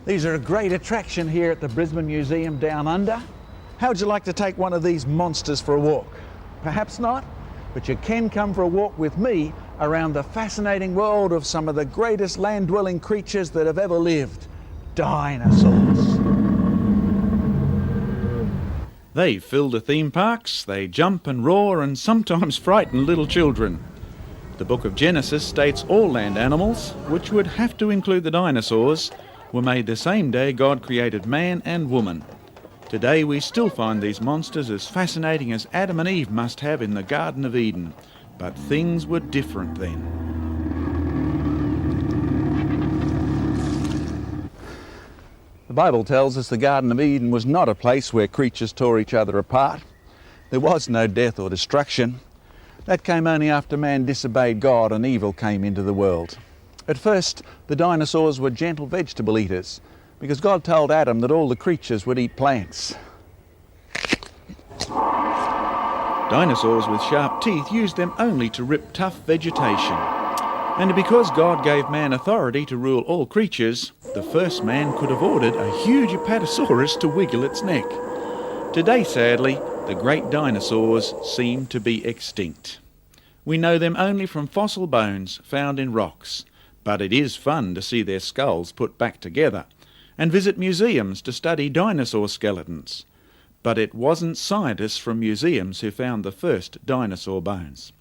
These are a great attraction here at the Brisbane Museum Down Under. How would you like to take one of these monsters for a walk? Perhaps not, but you can come for a walk with me around the fascinating world of some of the greatest land-dwelling creatures that have ever lived, dinosaurs. They fill the theme parks, they jump and roar and sometimes frighten little children. The book of Genesis states all land animals, which would have to include the dinosaurs, were made the same day God created man and woman. Today we still find these monsters as fascinating as Adam and Eve must have in the Garden of Eden, but things were different then. The Bible tells us the Garden of Eden was not a place where creatures tore each other apart. There was no death or destruction. That came only after man disobeyed God and evil came into the world. At first, the dinosaurs were gentle vegetable eaters because God told Adam that all the creatures would eat plants. Dinosaurs with sharp teeth used them only to rip tough vegetation. And because God gave man authority to rule all creatures, the first man could have ordered a huge apatosaurus to wiggle its neck. Today, sadly, the great dinosaurs seem to be extinct. We know them only from fossil bones found in rocks, but it is fun to see their skulls put back together and visit museums to study dinosaur skeletons. But it wasn't scientists from museums who found the first dinosaur bones.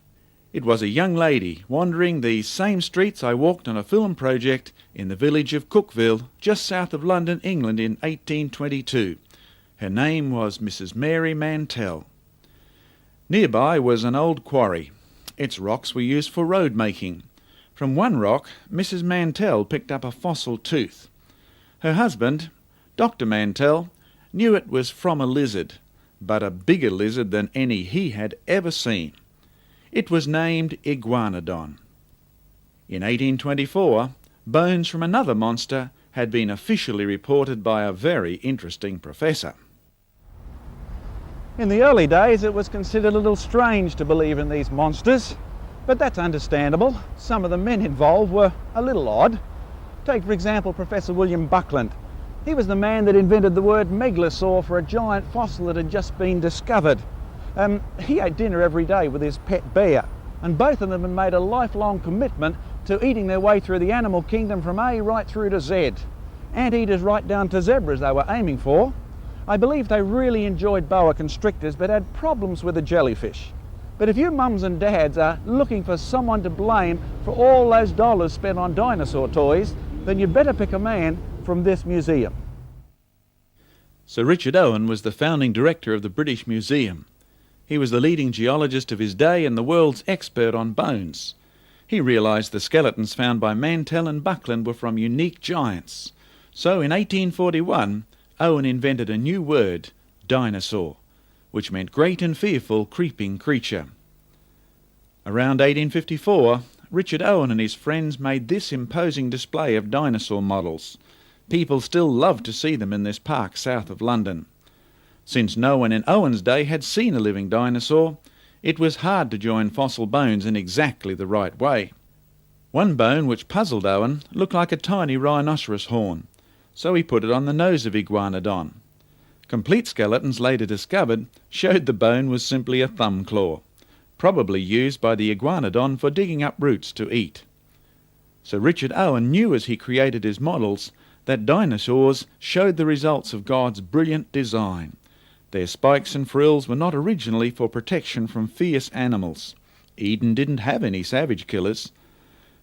It was a young lady wandering these same streets I walked on a film project in the village of Cookville, just south of London, England in 1822. Her name was Mrs. Mary Mantell. Nearby was an old quarry. Its rocks were used for road making. From one rock, Mrs. Mantell picked up a fossil tooth. Her husband, Dr. Mantell, knew it was from a lizard, but a bigger lizard than any he had ever seen. It was named Iguanodon. In 1824, bones from another monster had been officially reported by a very interesting professor. In the early days, it was considered a little strange to believe in these monsters, but that's understandable. Some of the men involved were a little odd. Take, for example, Professor William Buckland. He was the man that invented the word megalosaur for a giant fossil that had just been discovered. He ate dinner every day with his pet bear, and both of them had made a lifelong commitment to eating their way through the animal kingdom from A right through to Z. Anteaters right down to zebras they were aiming for. I believe they really enjoyed boa constrictors but had problems with the jellyfish. But if you mums and dads are looking for someone to blame for all those dollars spent on dinosaur toys, then you better pick a man from this museum. Sir Richard Owen was the founding director of the British Museum. He was the leading geologist of his day and the world's expert on bones. He realised the skeletons found by Mantell and Buckland were from unique giants. So in 1841, Owen invented a new word, dinosaur, which meant great and fearful creeping creature. Around 1854, Richard Owen and his friends made this imposing display of dinosaur models. People still love to see them in this park south of London. Since no one in Owen's day had seen a living dinosaur, it was hard to join fossil bones in exactly the right way. One bone which puzzled Owen looked like a tiny rhinoceros horn, so he put it on the nose of Iguanodon. Complete skeletons later discovered showed the bone was simply a thumb claw, probably used by the Iguanodon for digging up roots to eat. Sir Richard Owen knew as he created his models that dinosaurs showed the results of God's brilliant design. Their spikes and frills were not originally for protection from fierce animals. Eden didn't have any savage killers.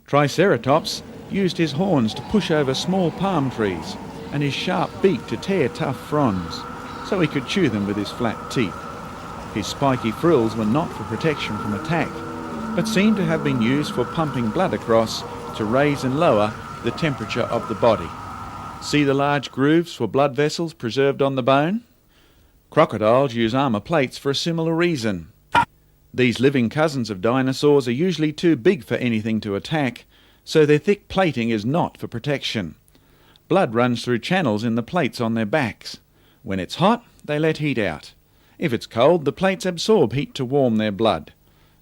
Triceratops used his horns to push over small palm trees and his sharp beak to tear tough fronds, so he could chew them with his flat teeth. His spiky frills were not for protection from attack, but seem to have been used for pumping blood across to raise and lower the temperature of the body. See the large grooves for blood vessels preserved on the bone? Crocodiles use armour plates for a similar reason. These living cousins of dinosaurs are usually too big for anything to attack, so their thick plating is not for protection. Blood runs through channels in the plates on their backs. When it's hot, they let heat out. If it's cold, the plates absorb heat to warm their blood.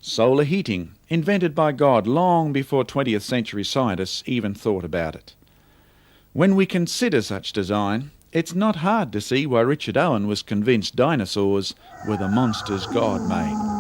Solar heating, invented by God long before 20th century scientists even thought about it. When we consider such design, it's not hard to see why Richard Owen was convinced dinosaurs were the monsters God made.